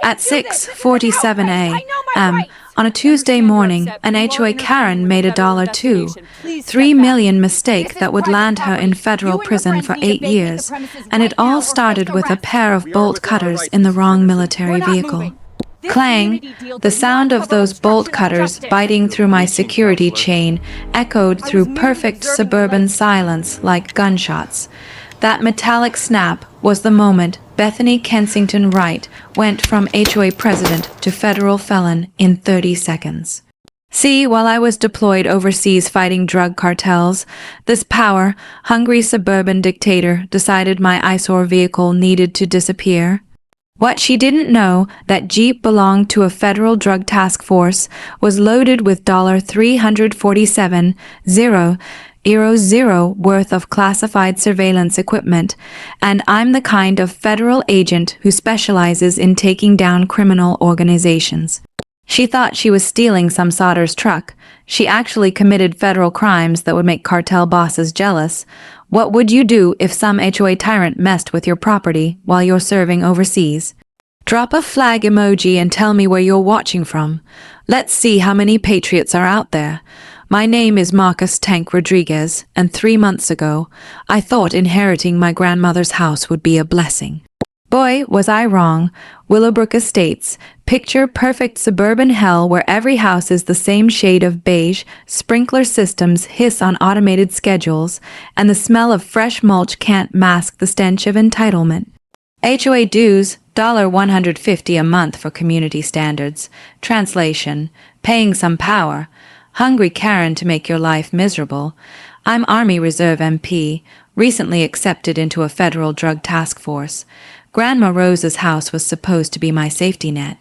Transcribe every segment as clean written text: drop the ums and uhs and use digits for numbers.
At 6:47 a.m. on a Tuesday morning, an HOA Karen made $2, 3 million mistake that would land her in federal prison for 8 years, and it all started with a pair of bolt cutters in the wrong military vehicle. Clang! The sound of those bolt cutters biting through my security chain echoed through perfect suburban silence like gunshots. That metallic snap was the moment Bethany Kensington Wright went from HOA president to federal felon in 30 seconds. See, while I was deployed overseas fighting drug cartels, this power-hungry suburban dictator decided my eyesore vehicle needed to disappear. What she didn't know, that Jeep belonged to a federal drug task force, was loaded with $347,000 worth of classified surveillance equipment, and I'm the kind of federal agent who specializes in taking down criminal organizations. She thought she was stealing some solder's truck. She actually committed federal crimes that would make cartel bosses jealous. What would you do if some HOA tyrant messed with your property while you're serving overseas? Drop a flag emoji and tell me where you're watching from. Let's see how many patriots are out there. My name is Marcus Tank Rodriguez, and 3 months ago, I thought inheriting my grandmother's house would be a blessing. Boy, was I wrong. Willowbrook Estates, picture-perfect suburban hell where every house is the same shade of beige, sprinkler systems hiss on automated schedules, and the smell of fresh mulch can't mask the stench of entitlement. HOA dues, $150 a month for community standards. Translation, paying some power. Hungry Karen to make your life miserable. I'm Army Reserve MP, recently accepted into a federal drug task force. Grandma Rose's house was supposed to be my safety net.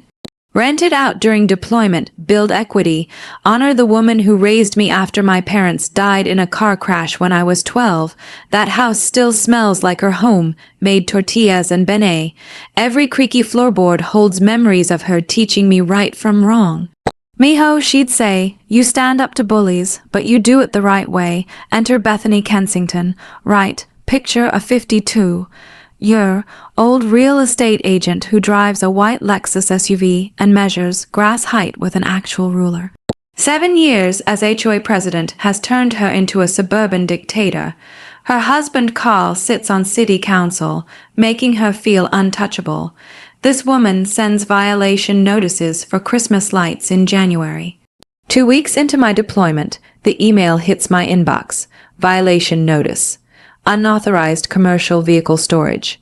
Rent it out during deployment, build equity, honor the woman who raised me after my parents died in a car crash when I was 12. That house still smells like her home, made tortillas and benet. Every creaky floorboard holds memories of her teaching me right from wrong. Mijo, she'd say, you stand up to bullies, but you do it the right way. Enter Bethany Kensington. Right, picture a 52-year-old real estate agent who drives a white Lexus SUV and measures grass height with an actual ruler. 7 years as HOA president has turned her into a suburban dictator. Her husband Carl sits on city council, making her feel untouchable. This woman sends violation notices for Christmas lights in January. 2 weeks into my deployment, the email hits my inbox. Violation notice. Unauthorized commercial vehicle storage.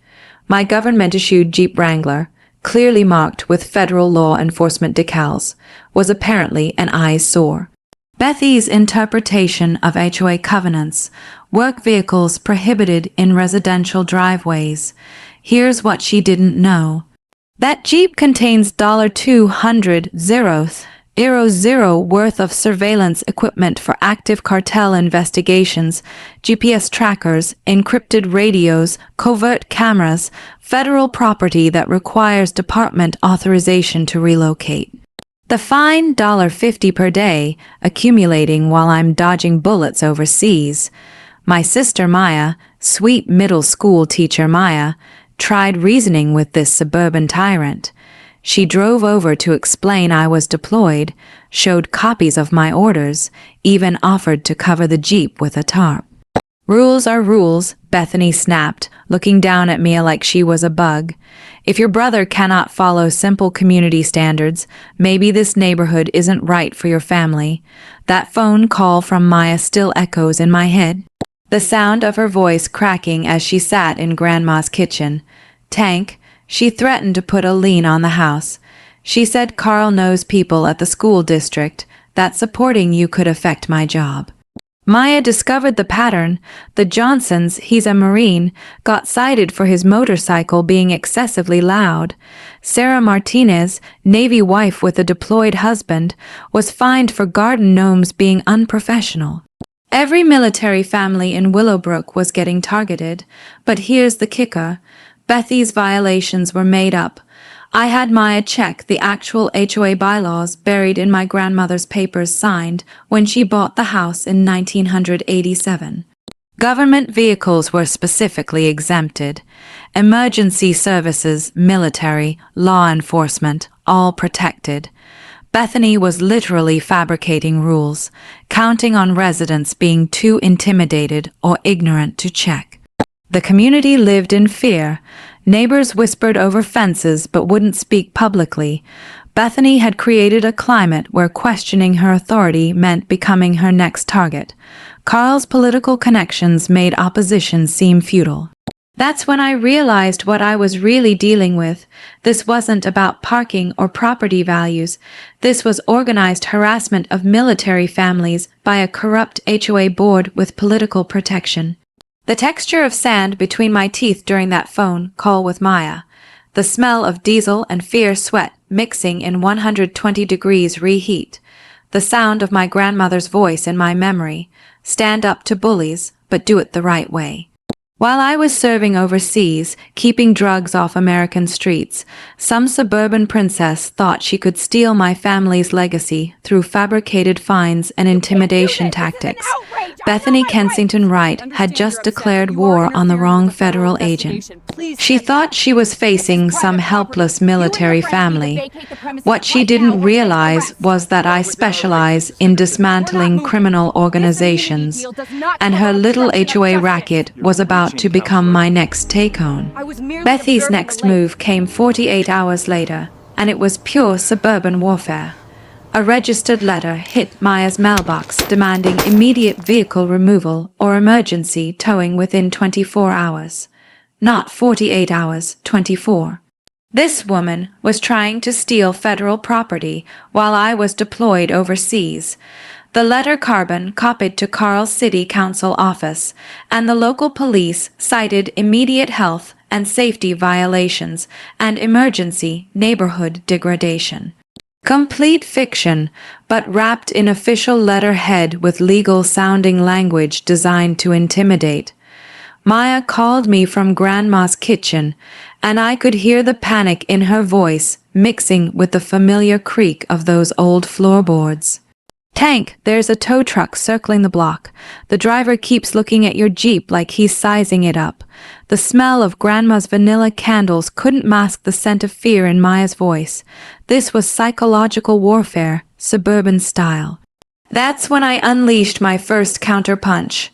My government-issued Jeep Wrangler, clearly marked with federal law enforcement decals, was apparently an eyesore. Bethy's interpretation of HOA covenants, work vehicles prohibited in residential driveways. Here's what she didn't know. That Jeep contains $200,000 worth of surveillance equipment for active cartel investigations, GPS trackers, encrypted radios, covert cameras, federal property that requires department authorization to relocate. The fine $50 per day, accumulating while I'm dodging bullets overseas. My sister Maya, sweet middle school teacher Maya, tried reasoning with this suburban tyrant. She drove over to explain I was deployed, showed copies of my orders, even offered to cover the Jeep with a tarp. Rules are rules, Bethany snapped, looking down at me like she was a bug. If your brother cannot follow simple community standards, maybe this neighborhood isn't right for your family. That phone call from Maya still echoes in my head. The sound of her voice cracking as she sat in Grandma's kitchen. Tank, she threatened to put a lien on the house. She said Carl knows people at the school district, that supporting you could affect my job. Maya discovered the pattern. The Johnsons, he's a Marine, got cited for his motorcycle being excessively loud. Sarah Martinez, Navy wife with a deployed husband, was fined for garden gnomes being unprofessional. Every military family in Willowbrook was getting targeted, but here's the kicker. Bethy's violations were made up. I had Maya check the actual HOA bylaws buried in my grandmother's papers signed when she bought the house in 1987. Government vehicles were specifically exempted. Emergency services, military, law enforcement, all protected. Bethany was literally fabricating rules, counting on residents being too intimidated or ignorant to check. The community lived in fear. Neighbors whispered over fences but wouldn't speak publicly. Bethany had created a climate where questioning her authority meant becoming her next target. Carl's political connections made opposition seem futile. That's when I realized what I was really dealing with. This wasn't about parking or property values. This was organized harassment of military families by a corrupt HOA board with political protection. The texture of sand between my teeth during that phone call with Maya. The smell of diesel and fierce sweat mixing in 120 degrees reheat. The sound of my grandmother's voice in my memory. Stand up to bullies, but do it the right way. While I was serving overseas, keeping drugs off American streets, some suburban princess thought she could steal my family's legacy through fabricated fines and intimidation tactics. Bethany Kensington Wright had just declared war on the wrong federal agent. She thought she was facing some helpless military family. What she didn't realize was that I specialize in dismantling criminal organizations, and her little HOA racket was about to become my next take-on. Bethy's next move came 48 hours later, and it was pure suburban warfare. A registered letter hit Maya's mailbox demanding immediate vehicle removal or emergency towing within 24 hours. Not 48 hours, 24. This woman was trying to steal federal property while I was deployed overseas. The letter carbon copied to Carl's City Council office, and the local police cited immediate health and safety violations and emergency neighborhood degradation. Complete fiction, but wrapped in official letterhead with legal-sounding language designed to intimidate. Maya called me from Grandma's kitchen, and I could hear the panic in her voice mixing with the familiar creak of those old floorboards. "Tank, there's a tow truck circling the block. The driver keeps looking at your Jeep like he's sizing it up." The smell of Grandma's vanilla candles couldn't mask the scent of fear in Maya's voice. This was psychological warfare, suburban style. That's when I unleashed my first counterpunch.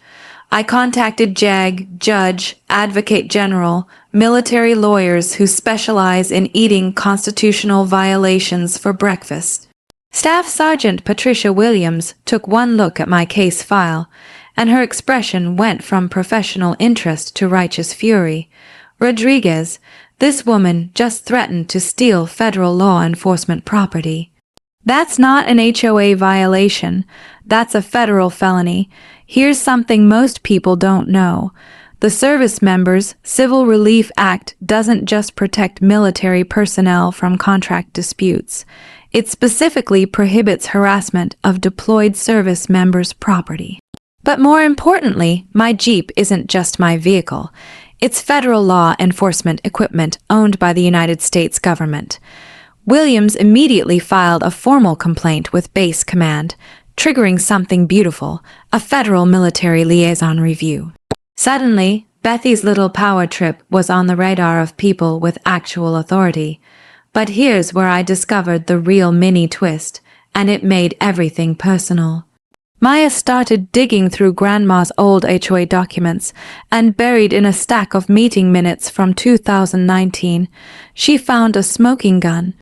I contacted JAG, Judge, Advocate General, military lawyers who specialize in eating constitutional violations for breakfast. Staff Sergeant Patricia Williams took one look at my case file, and her expression went from professional interest to righteous fury. "Rodriguez, this woman just threatened to steal federal law enforcement property. That's not an HOA violation. That's a federal felony. Here's something most people don't know. The Service Members Civil Relief Act doesn't just protect military personnel from contract disputes. It specifically prohibits harassment of deployed service members' property. But more importantly, my Jeep isn't just my vehicle. It's federal law enforcement equipment owned by the United States government." Williams immediately filed a formal complaint with Base Command, triggering something beautiful, a federal military liaison review. Suddenly, Bethy's little power trip was on the radar of people with actual authority. But here's where I discovered the real mini twist, and it made everything personal. Maya started digging through Grandma's old HOA documents, and buried in a stack of meeting minutes from 2019, she found a smoking gun.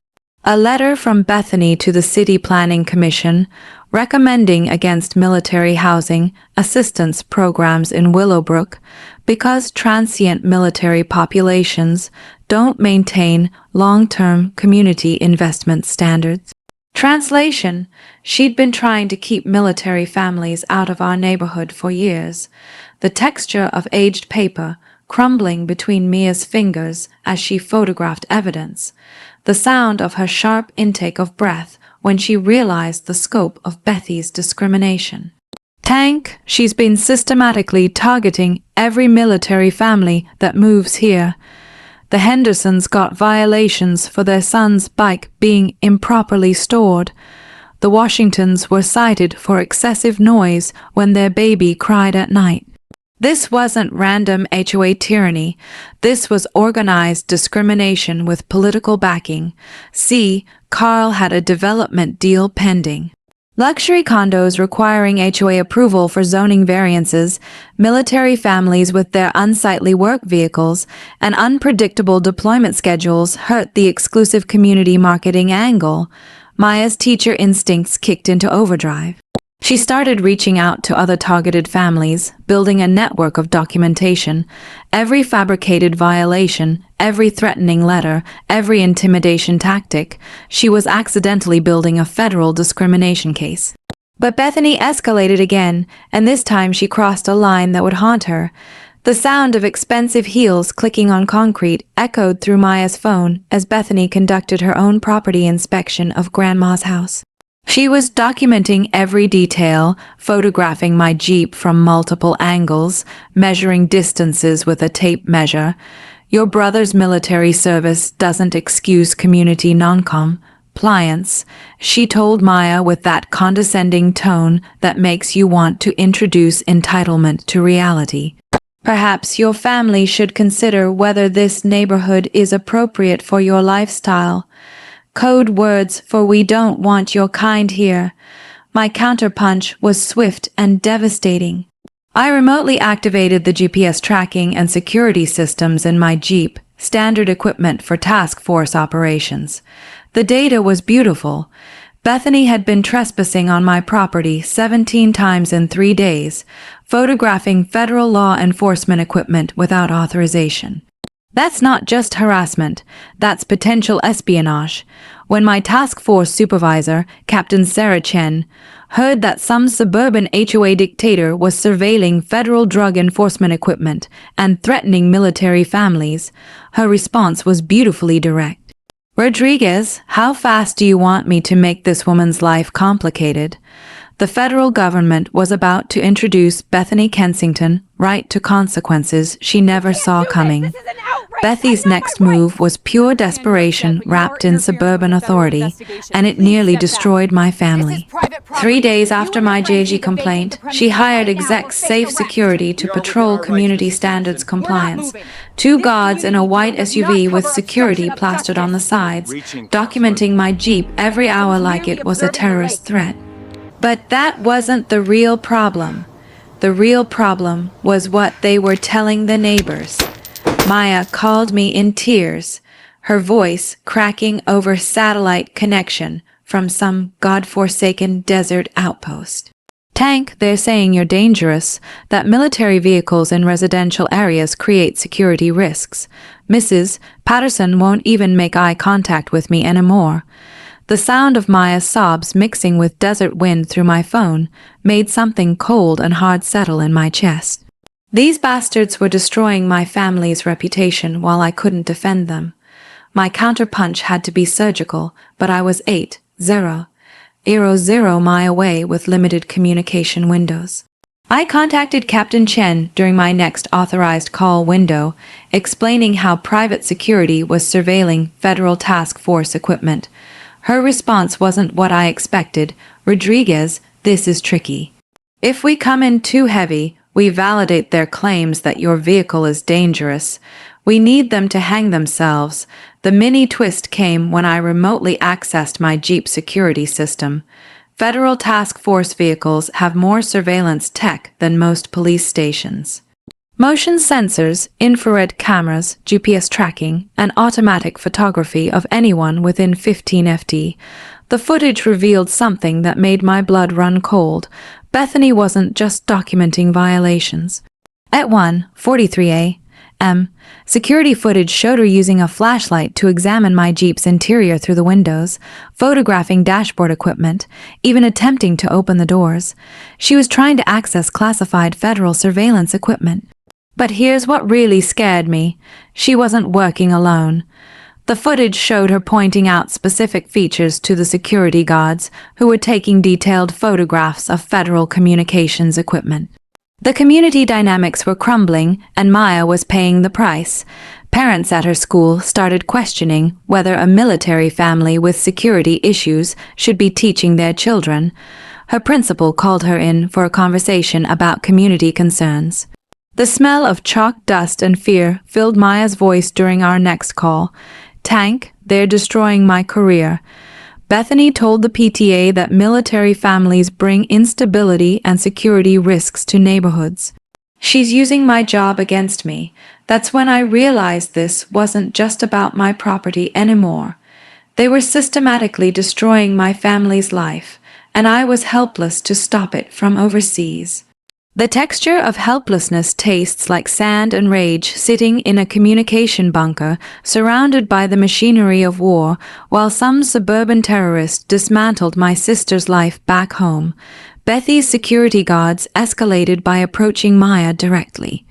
A letter from Bethany to the City Planning Commission recommending against military housing assistance programs in Willowbrook because transient military populations don't maintain long-term community investment standards. Translation: she'd been trying to keep military families out of our neighborhood for years. The texture of aged paper crumbling between Mia's fingers as she photographed evidence. The sound of her sharp intake of breath when she realized the scope of Bethy's discrimination. "Tank, she's been systematically targeting every military family that moves here. The Hendersons got violations for their son's bike being improperly stored. The Washingtons were cited for excessive noise when their baby cried at night. This wasn't random HOA tyranny. This was organized discrimination with political backing. See, Carl had a development deal pending. Luxury condos requiring HOA approval for zoning variances, military families with their unsightly work vehicles, and unpredictable deployment schedules hurt the exclusive community marketing angle. Maya's teacher instincts kicked into overdrive. She started reaching out to other targeted families, building a network of documentation. Every fabricated violation, every threatening letter, every intimidation tactic, she was accidentally building a federal discrimination case. But Bethany escalated again, and this time she crossed a line that would haunt her. The sound of expensive heels clicking on concrete echoed through Maya's phone as Bethany conducted her own property inspection of Grandma's house. She was documenting every detail, photographing my Jeep from multiple angles, measuring distances with a tape measure. Your brother's military service doesn't excuse community non-compliance, she told Maya with that condescending tone that makes you want to introduce entitlement to reality. Perhaps your family should consider whether this neighborhood is appropriate for your lifestyle. Code words for "we don't want your kind here." My counterpunch was swift and devastating. I remotely activated the GPS tracking and security systems in my Jeep, standard equipment for task force operations. The data was beautiful. Bethany had been trespassing on my property 17 times in 3 days, photographing federal law enforcement equipment without authorization. That's not just harassment, that's potential espionage. When my task force supervisor, Captain Sarah Chen, heard that some suburban HOA dictator was surveilling federal drug enforcement equipment and threatening military families, her response was beautifully direct. "Rodriguez, how fast do you want me to make this woman's life complicated?" The federal government was about to introduce Bethany Kensington right to consequences she never saw coming. Bethy's next move was pure desperation wrapped in suburban authority, and it nearly destroyed my family. 3 days after my JG complaint, she hired exec safe security to patrol community standards compliance. 2 guards in a white SUV with security plastered on the sides, documenting my Jeep every hour like it was a terrorist threat. But that wasn't the real problem. The real problem was what they were telling the neighbors. Maya called me in tears, her voice cracking over satellite connection from some godforsaken desert outpost. "Tank, they're saying you're dangerous, that military vehicles in residential areas create security risks. Mrs. Patterson won't even make eye contact with me anymore." The sound of Maya's sobs mixing with desert wind through my phone made something cold and hard settle in my chest. These bastards were destroying my family's reputation while I couldn't defend them. My counterpunch had to be surgical, but I was 8,000 mi away with limited communication windows. I contacted Captain Chen during my next authorized call window, explaining how private security was surveilling federal task force equipment. Her response wasn't what I expected. "Rodriguez, this is tricky. If we come in too heavy, we validate their claims that your vehicle is dangerous. We need them to hang themselves." The mini twist came when I remotely accessed my Jeep security system. Federal task force vehicles have more surveillance tech than most police stations. Motion sensors, infrared cameras, GPS tracking, and automatic photography of anyone within 15 FT. The footage revealed something that made my blood run cold. Bethany wasn't just documenting violations. At 1:43 a.m., security footage showed her using a flashlight to examine my Jeep's interior through the windows, photographing dashboard equipment, even attempting to open the doors. She was trying to access classified federal surveillance equipment. But here's what really scared me. She wasn't working alone. The footage showed her pointing out specific features to the security guards who were taking detailed photographs of federal communications equipment. The community dynamics were crumbling, and Maya was paying the price. Parents at her school started questioning whether a military family with security issues should be teaching their children. Her principal called her in for a conversation about community concerns. The smell of chalk dust and fear filled Maya's voice during our next call. "Tank, they're destroying my career." Bethany told the PTA that military families bring instability and security risks to neighborhoods. "She's using my job against me. That's when I realized this wasn't just about my property anymore. They were systematically destroying my family's life, and I was helpless to stop it from overseas." The texture of helplessness tastes like sand and rage sitting in a communication bunker surrounded by the machinery of war while some suburban terrorist dismantled my sister's life back home. Bethy's security guards escalated by approaching Maya directly.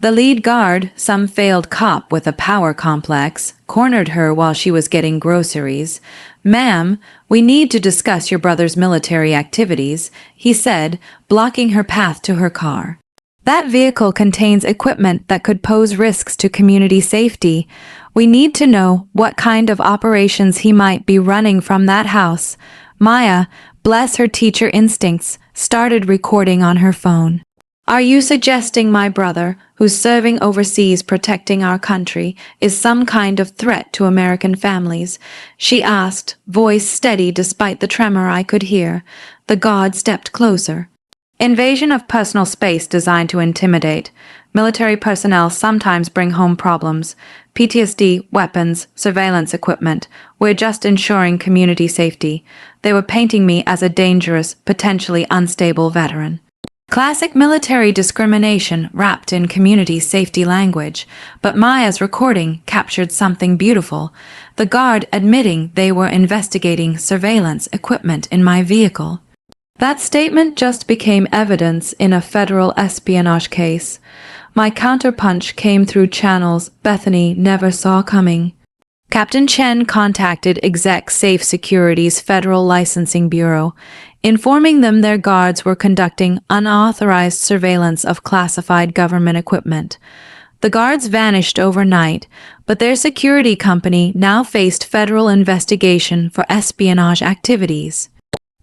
The lead guard, some failed cop with a power complex, cornered her while she was getting groceries. "Ma'am, we need to discuss your brother's military activities," he said, blocking her path to her car. "That vehicle contains equipment that could pose risks to community safety. We need to know what kind of operations he might be running from that house." Maya, bless her teacher instincts, started recording on her phone. "Are you suggesting my brother, who's serving overseas protecting our country, is some kind of threat to American families?" she asked, voice steady despite the tremor I could hear. The guard stepped closer. "Invasion of personal space designed to intimidate. Military personnel sometimes bring home problems. PTSD, weapons, surveillance equipment. We're just ensuring community safety. They were painting me as a dangerous, potentially unstable veteran." Classic military discrimination wrapped in community safety language, but Maya's recording captured something beautiful. The guard admitting they were investigating surveillance equipment in my vehicle. That statement just became evidence in a federal espionage case. My counterpunch came through channels Bethany never saw coming. Captain Chen contacted Exec Safe Security's Federal Licensing Bureau, informing them their guards were conducting unauthorized surveillance of classified government equipment. The guards vanished overnight, but their security company now faced federal investigation for espionage activities.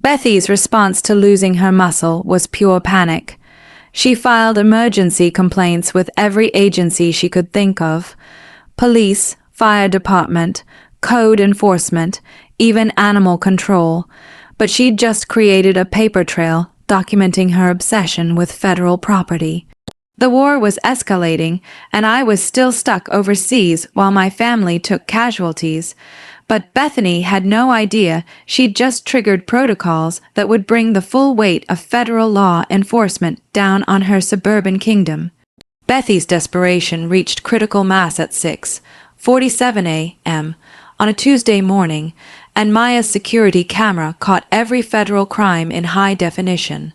Bethy's response to losing her muscle was pure panic. She filed emergency complaints with every agency she could think of: police, fire department, code enforcement, even animal control. But she'd just created a paper trail documenting her obsession with federal property. The war was escalating, and I was still stuck overseas while my family took casualties. But Bethany had no idea she'd just triggered protocols that would bring the full weight of federal law enforcement down on her suburban kingdom. Bethy's desperation reached critical mass at 6:47 a.m. on a Tuesday morning, and Maya's security camera caught every federal crime in high definition.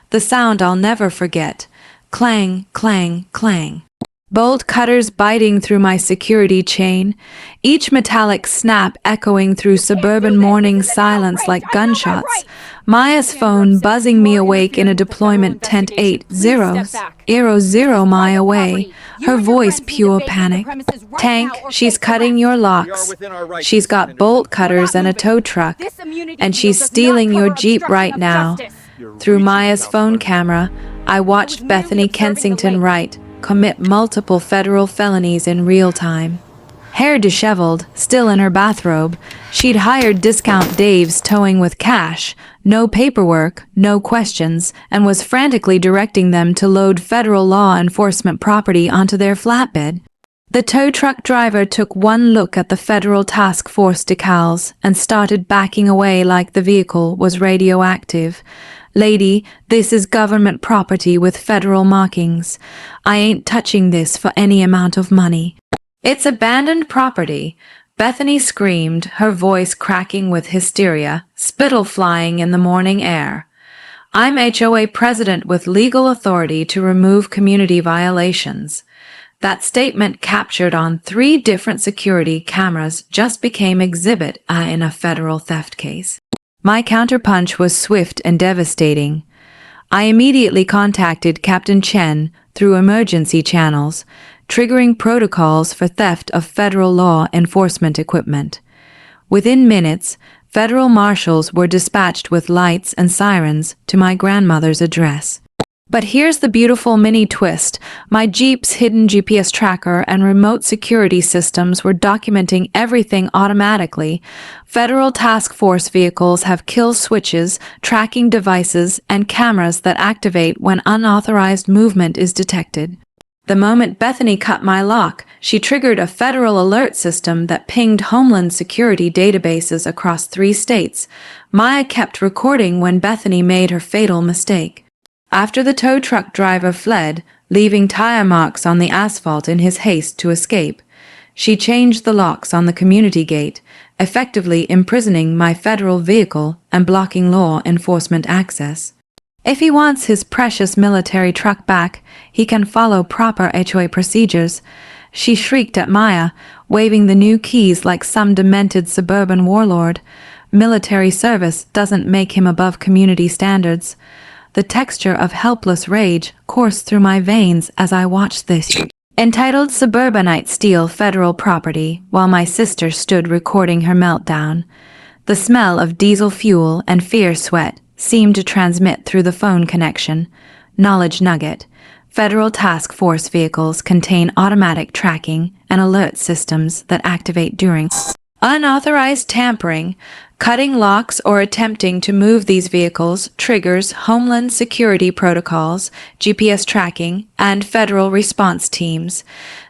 The sound I'll never forget: clang, clang, clang. Bolt cutters biting through my security chain, each metallic snap echoing through suburban morning silence like gunshots. Maya's phone buzzing me awake in a deployment tent 80 mile away, her voice pure panic. "Tank, she's cutting your locks. She's got bolt cutters and a tow truck, and she's stealing your Jeep right now." Through Maya's phone camera, I watched Bethany Kensington Wright commit multiple federal felonies in real time. Hair disheveled, still in her bathrobe, she'd hired Discount Dave's towing with cash, no paperwork, no questions, and was frantically directing them to load federal law enforcement property onto their flatbed. The tow truck driver took one look at the federal task force decals and started backing away like the vehicle was radioactive. "Lady, this is government property with federal markings. I ain't touching this for any amount of money." "It's abandoned property," Bethany screamed, her voice cracking with hysteria, spittle flying in the morning air. "I'm HOA president with legal authority to remove community violations." That statement, captured on 3 different security cameras, just became Exhibit A in a federal theft case. My counterpunch was swift and devastating. I immediately contacted Captain Chen through emergency channels, triggering protocols for theft of federal law enforcement equipment. Within minutes, federal marshals were dispatched with lights and sirens to my grandmother's address. But here's the beautiful mini twist. My Jeep's hidden GPS tracker and remote security systems were documenting everything automatically. Federal task force vehicles have kill switches, tracking devices, and cameras that activate when unauthorized movement is detected. The moment Bethany cut my lock, she triggered a federal alert system that pinged Homeland Security databases across 3 states. Maya kept recording when Bethany made her fatal mistake. After the tow truck driver fled, leaving tire marks on the asphalt in his haste to escape, she changed the locks on the community gate, effectively imprisoning my federal vehicle and blocking law enforcement access. If he wants his precious military truck back, he can follow proper HOA procedures. She shrieked at Maya, waving the new keys like some demented suburban warlord. Military service doesn't make him above community standards. The texture of helpless rage coursed through my veins as I watched this. Entitled Suburbanite Steal Federal Property, while my sister stood recording her meltdown. The smell of diesel fuel and fear sweat seemed to transmit through the phone connection. Knowledge nugget. Federal task force vehicles contain automatic tracking and alert systems that activate during unauthorized tampering. Cutting locks or attempting to move these vehicles triggers Homeland Security protocols, GPS tracking, and federal response teams.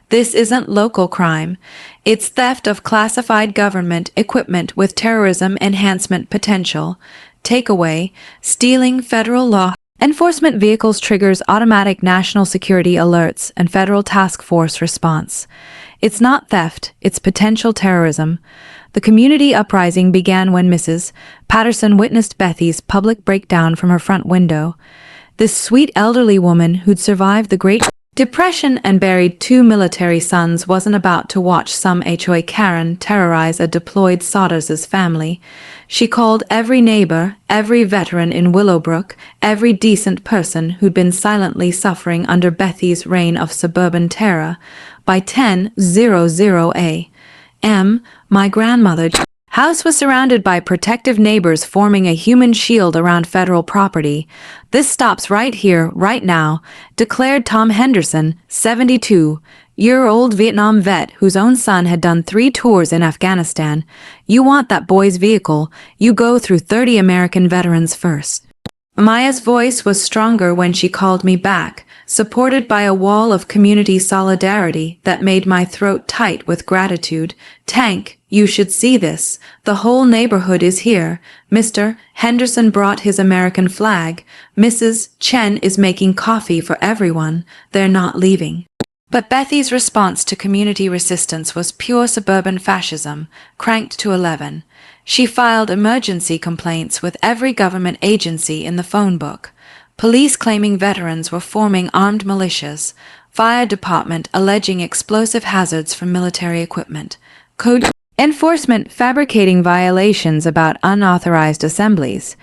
This isn't local crime. It's theft of classified government equipment with terrorism enhancement potential. Takeaway: stealing federal law enforcement vehicles triggers automatic national security alerts and federal task force response. It's not theft, it's potential terrorism. The community uprising began when Mrs. Patterson witnessed Bethy's public breakdown from her front window. This sweet elderly woman who'd survived the Great Depression and buried 2 military sons wasn't about to watch some HOA Karen terrorize a deployed Sauters's family. She called every neighbor, every veteran in Willowbrook, every decent person who'd been silently suffering under Bethy's reign of suburban terror. By 10:00 a.m., my grandmother's house was surrounded by protective neighbors forming a human shield around federal property. "This stops right here, right now," declared Tom Henderson, 72-year-old Vietnam vet whose own son had done 3 tours in Afghanistan. "You want that boy's vehicle, you go through 30 American veterans first." Maya's voice was stronger when she called me back, supported by a wall of community solidarity that made my throat tight with gratitude. "Tank, you should see this. The whole neighborhood is here. Mr. Henderson brought his American flag. Mrs. Chen is making coffee for everyone. They're not leaving." But Bethy's response to community resistance was pure suburban fascism, cranked to 11. She filed emergency complaints with every government agency in the phone book. Police claiming veterans were forming armed militias. Fire department alleging explosive hazards from military equipment. Code enforcement fabricating violations about unauthorized assemblies.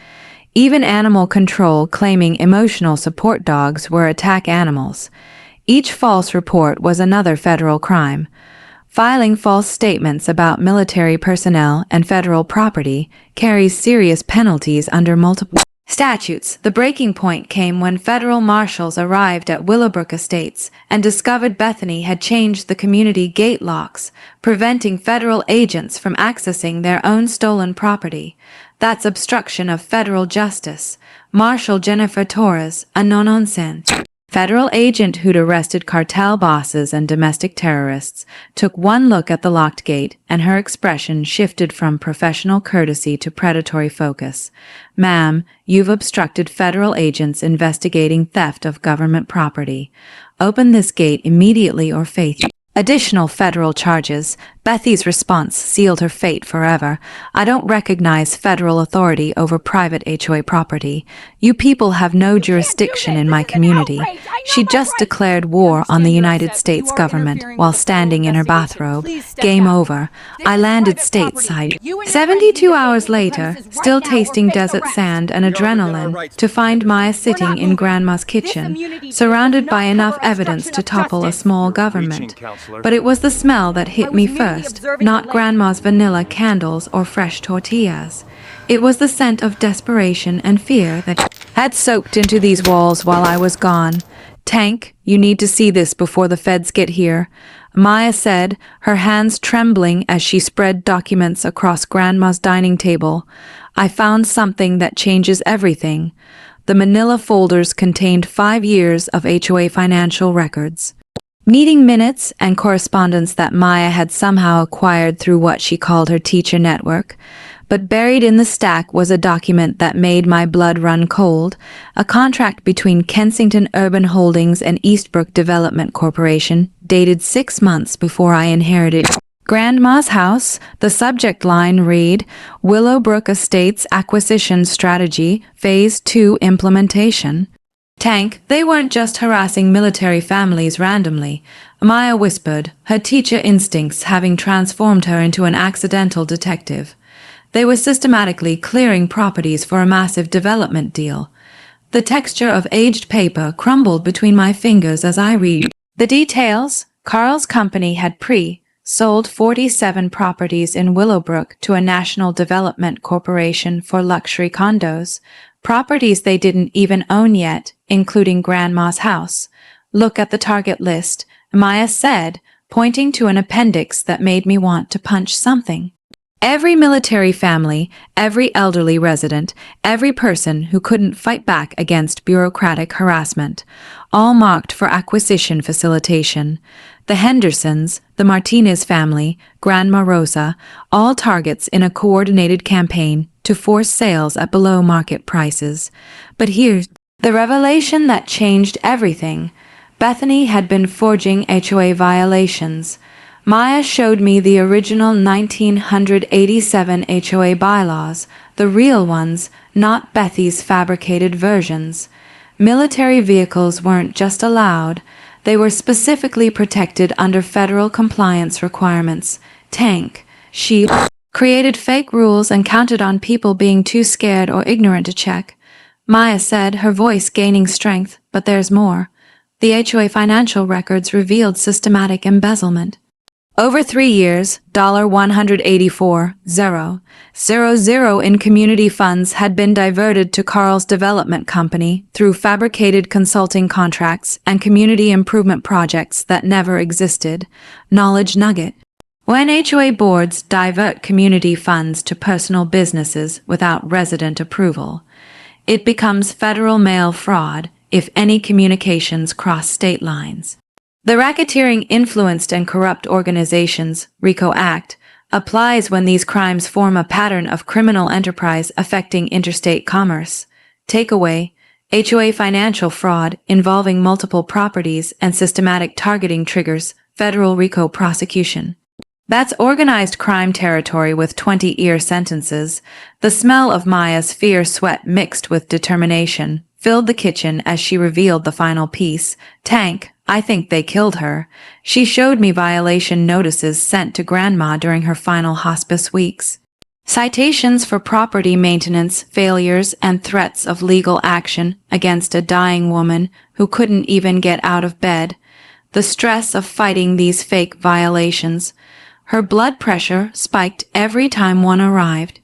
Even animal control claiming emotional support dogs were attack animals. Each false report was another federal crime. Filing false statements about military personnel and federal property carries serious penalties under multiple statutes. The breaking point came when federal marshals arrived at Willowbrook Estates and discovered Bethany had changed the community gate locks, preventing federal agents from accessing their own stolen property. That's obstruction of federal justice. Marshal Jennifer Torres, a no-nonsense federal agent who'd arrested cartel bosses and domestic terrorists, took one look at the locked gate, and her expression shifted from professional courtesy to predatory focus. "Ma'am, you've obstructed federal agents investigating theft of government property. Open this gate immediately or face additional federal charges." Bethy's response sealed her fate forever. "I don't recognize federal authority over private HOA property. You people have no jurisdiction in my community." She just declared war on the United States government while standing in her bathrobe. Game over. I landed stateside 72 hours later, still tasting desert sand and adrenaline, to find Maya sitting in Grandma's kitchen, surrounded by enough evidence to topple a small government. But it was the smell that hit me first, not Grandma's vanilla candles or fresh tortillas. It was the scent of desperation and fear that had soaked into these walls while I was gone. Tank, you need to see this before the feds get here, Maya said, her hands trembling as she spread documents across Grandma's dining table. I found something that changes everything. The manila folders contained 5 years of HOA financial records. Meeting minutes and correspondence that Maya had somehow acquired through what she called her teacher network. But buried in the stack was a document that made my blood run cold, a contract between Kensington Urban Holdings and Eastbrook Development Corporation, dated 6 months before I inherited Grandma's house. The subject line read, Willowbrook Estates Acquisition Strategy, Phase 2 Implementation. Tank, they weren't just harassing military families randomly, Maya whispered, her teacher instincts having transformed her into an accidental detective. They were systematically clearing properties for a massive development deal. The texture of aged paper crumbled between my fingers as I read the details. Carl's company had sold 47 properties in Willowbrook to a national development corporation for luxury condos, properties they didn't even own yet, including Grandma's house. Look at the target list, Maya said, pointing to an appendix that made me want to punch something. Every military family, every elderly resident, every person who couldn't fight back against bureaucratic harassment, all marked for acquisition facilitation. The Hendersons, the Martinez family, Grandma Rosa, all targets in a coordinated campaign to force sales at below market prices. But here's the revelation that changed everything. Bethany had been forging HOA violations. Maya showed me the original 1987 HOA bylaws, the real ones, not Bethy's fabricated versions. Military vehicles weren't just allowed, they were specifically protected under federal compliance requirements. Tank, she created fake rules and counted on people being too scared or ignorant to check. Maya said, her voice gaining strength, but there's more. The HOA financial records revealed systematic embezzlement. Over 3 years, $184,000 in community funds had been diverted to Carl's development company through fabricated consulting contracts and community improvement projects that never existed. Knowledge nugget. When HOA boards divert community funds to personal businesses without resident approval, it becomes federal mail fraud if any communications cross state lines. The Racketeering Influenced and Corrupt Organizations (RICO) Act applies when these crimes form a pattern of criminal enterprise affecting interstate commerce. Takeaway: HOA financial fraud involving multiple properties and systematic targeting triggers federal RICO prosecution. That's organized crime territory with 20-year sentences. The smell of Maya's fierce sweat mixed with determination filled the kitchen as she revealed the final piece. Tank, I think they killed her. She showed me violation notices sent to Grandma during her final hospice weeks. Citations for property maintenance failures and threats of legal action against a dying woman who couldn't even get out of bed. The stress of fighting these fake violations. Her blood pressure spiked every time one arrived.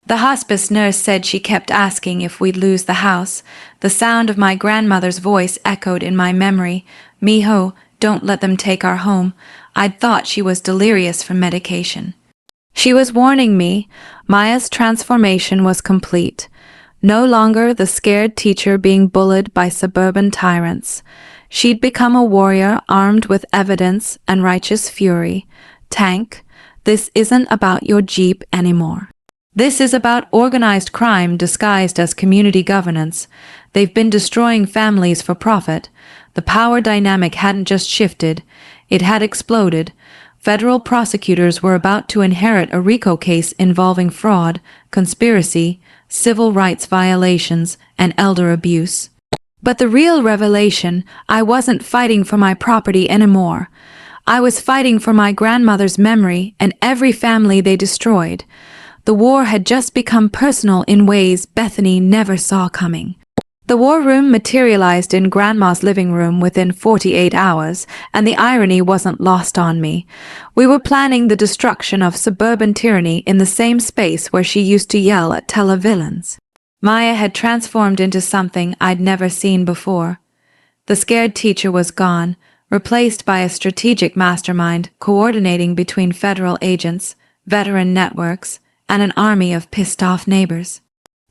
The hospice nurse said she kept asking if we'd lose the house. The sound of my grandmother's voice echoed in my memory. Mijo, don't let them take our home. I'd thought she was delirious from medication. She was warning me. Maya's transformation was complete. No longer the scared teacher being bullied by suburban tyrants. She'd become a warrior armed with evidence and righteous fury. Tank, this isn't about your Jeep anymore. This is about organized crime disguised as community governance. They've been destroying families for profit. The power dynamic hadn't just shifted, it had exploded. Federal prosecutors were about to inherit a RICO case involving fraud, conspiracy, civil rights violations, and elder abuse. But the real revelation, I wasn't fighting for my property anymore. I was fighting for my grandmother's memory and every family they destroyed. The war had just become personal in ways Bethany never saw coming. The war room materialized in Grandma's living room within 48 hours, and the irony wasn't lost on me. We were planning the destruction of suburban tyranny in the same space where she used to yell at televillains. Maya had transformed into something I'd never seen before. The scared teacher was gone, replaced by a strategic mastermind coordinating between federal agents, veteran networks, and an army of pissed-off neighbors.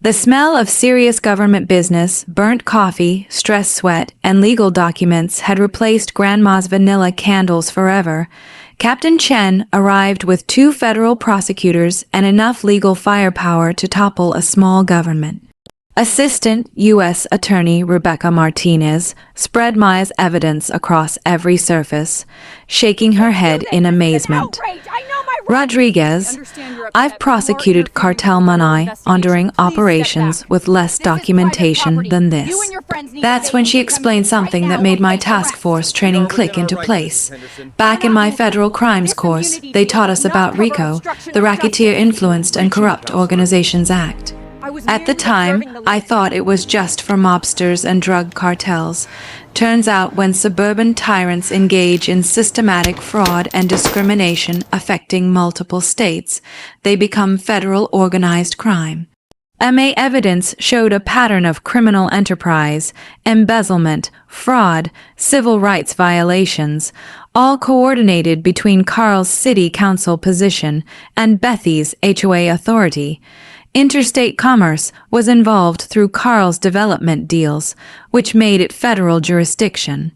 The smell of serious government business, burnt coffee, stress sweat, and legal documents had replaced Grandma's vanilla candles forever. Captain Chen arrived with 2 federal prosecutors and enough legal firepower to topple a small government. Assistant U.S. Attorney Rebecca Martinez spread Maya's evidence across every surface, shaking her head in amazement. Rodriguez, I've prosecuted cartel money during operations with less documentation than this. That's when she explained something that made my task force training click into place. Back in my federal crimes course, they taught us about RICO, the Racketeer Influenced and Corrupt Organizations Act. At the time, I thought it was just for mobsters and drug cartels. Turns out when suburban tyrants engage in systematic fraud and discrimination affecting multiple states, they become federal organized crime. MA evidence showed a pattern of criminal enterprise, embezzlement, fraud, civil rights violations, all coordinated between Carl's city council position and Bethy's HOA authority. Interstate commerce was involved through Carl's development deals, which made it federal jurisdiction.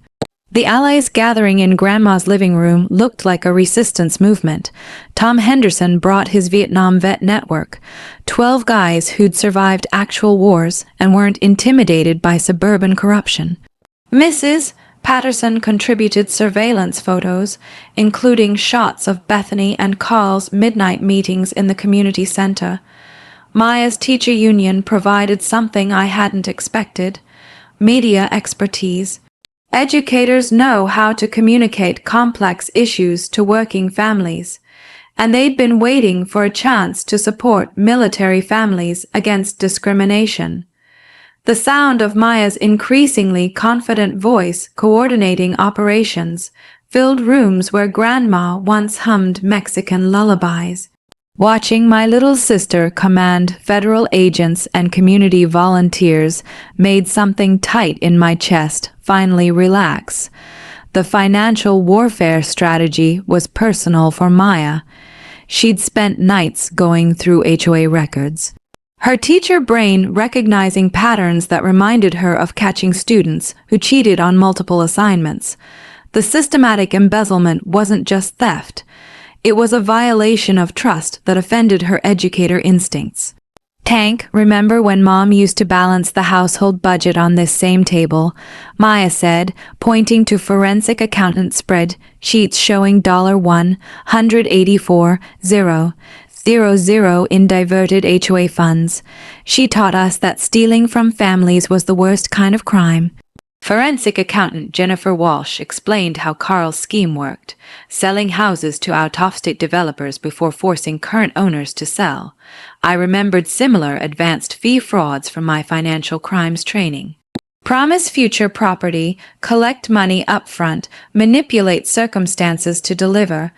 The allies gathering in Grandma's living room looked like a resistance movement. Tom Henderson brought his Vietnam vet network, 12 guys who'd survived actual wars and weren't intimidated by suburban corruption. Mrs. Patterson contributed surveillance photos, including shots of Bethany and Carl's midnight meetings in the community center. Maya's teacher union provided something I hadn't expected: media expertise. Educators know how to communicate complex issues to working families, and they'd been waiting for a chance to support military families against discrimination. The sound of Maya's increasingly confident voice coordinating operations filled rooms where Grandma once hummed Mexican lullabies. Watching my little sister command federal agents and community volunteers made something tight in my chest finally relax. The financial warfare strategy was personal for Maya. She'd spent nights going through HOA records, her teacher brain recognizing patterns that reminded her of catching students who cheated on multiple assignments. The systematic embezzlement wasn't just theft. It was a violation of trust that offended her educator instincts. Tank, remember when Mom used to balance the household budget on this same table? Maya said, pointing to forensic accountant spread sheets showing $184,000 in diverted HOA funds. She taught us that stealing from families was the worst kind of crime. Forensic accountant Jennifer Walsh explained how Carl's scheme worked, selling houses to out-of-state developers before forcing current owners to sell. I remembered similar advanced fee frauds from my financial crimes training. Promise future property, collect money upfront, manipulate circumstances to deliver.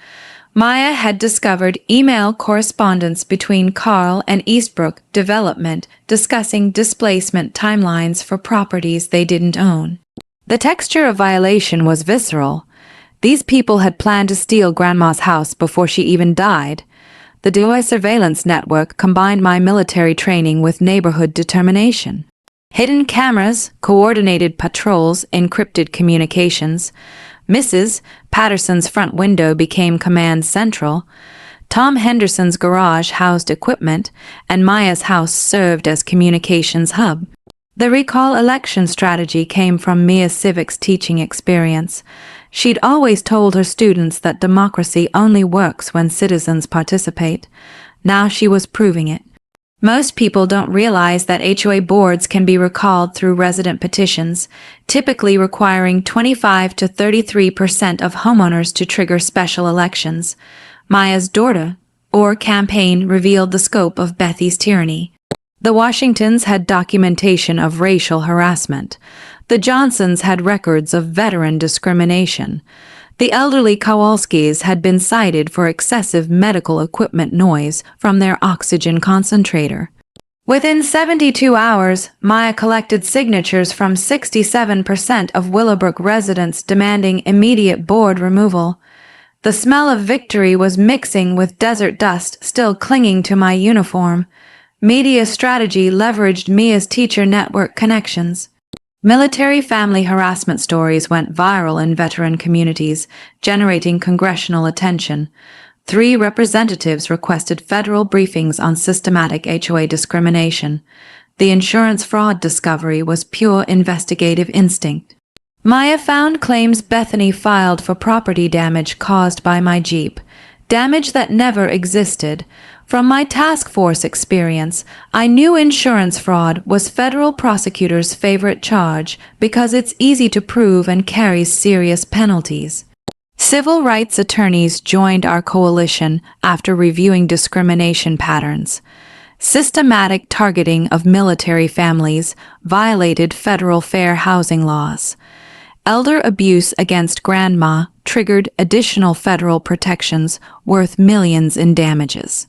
Maya had discovered email correspondence between Carl and Eastbrook Development discussing displacement timelines for properties they didn't own. The texture of violation was visceral. These people had planned to steal Grandma's house before she even died. The DOI surveillance network combined my military training with neighborhood determination. Hidden cameras, coordinated patrols, encrypted communications. Mrs. Patterson's front window became command central. Tom Henderson's garage housed equipment, and Maya's house served as communications hub. The recall election strategy came from Mia Civic's teaching experience. She'd always told her students that democracy only works when citizens participate. Now she was proving it. Most people don't realize that HOA boards can be recalled through resident petitions, typically requiring 25 to 33% of homeowners to trigger special elections. Maya's daughter, or campaign, revealed the scope of Bethy's tyranny. The Washingtons had documentation of racial harassment. The Johnsons had records of veteran discrimination. The elderly Kowalskis had been cited for excessive medical equipment noise from their oxygen concentrator. Within 72 hours, Maya collected signatures from 67% of Willowbrook residents demanding immediate board removal. The smell of victory was mixing with desert dust still clinging to my uniform. Media strategy leveraged Mia's teacher network connections. Military family harassment stories went viral in veteran communities, generating congressional attention. 3 representatives requested federal briefings on systematic HOA discrimination. The insurance fraud discovery was pure investigative instinct. Maya found claims Bethany filed for property damage caused by my Jeep, damage that never existed. From my task force experience, I knew insurance fraud was federal prosecutors' favorite charge because it's easy to prove and carries serious penalties. Civil rights attorneys joined our coalition after reviewing discrimination patterns. Systematic targeting of military families violated federal fair housing laws. Elder abuse against grandma triggered additional federal protections worth millions in damages.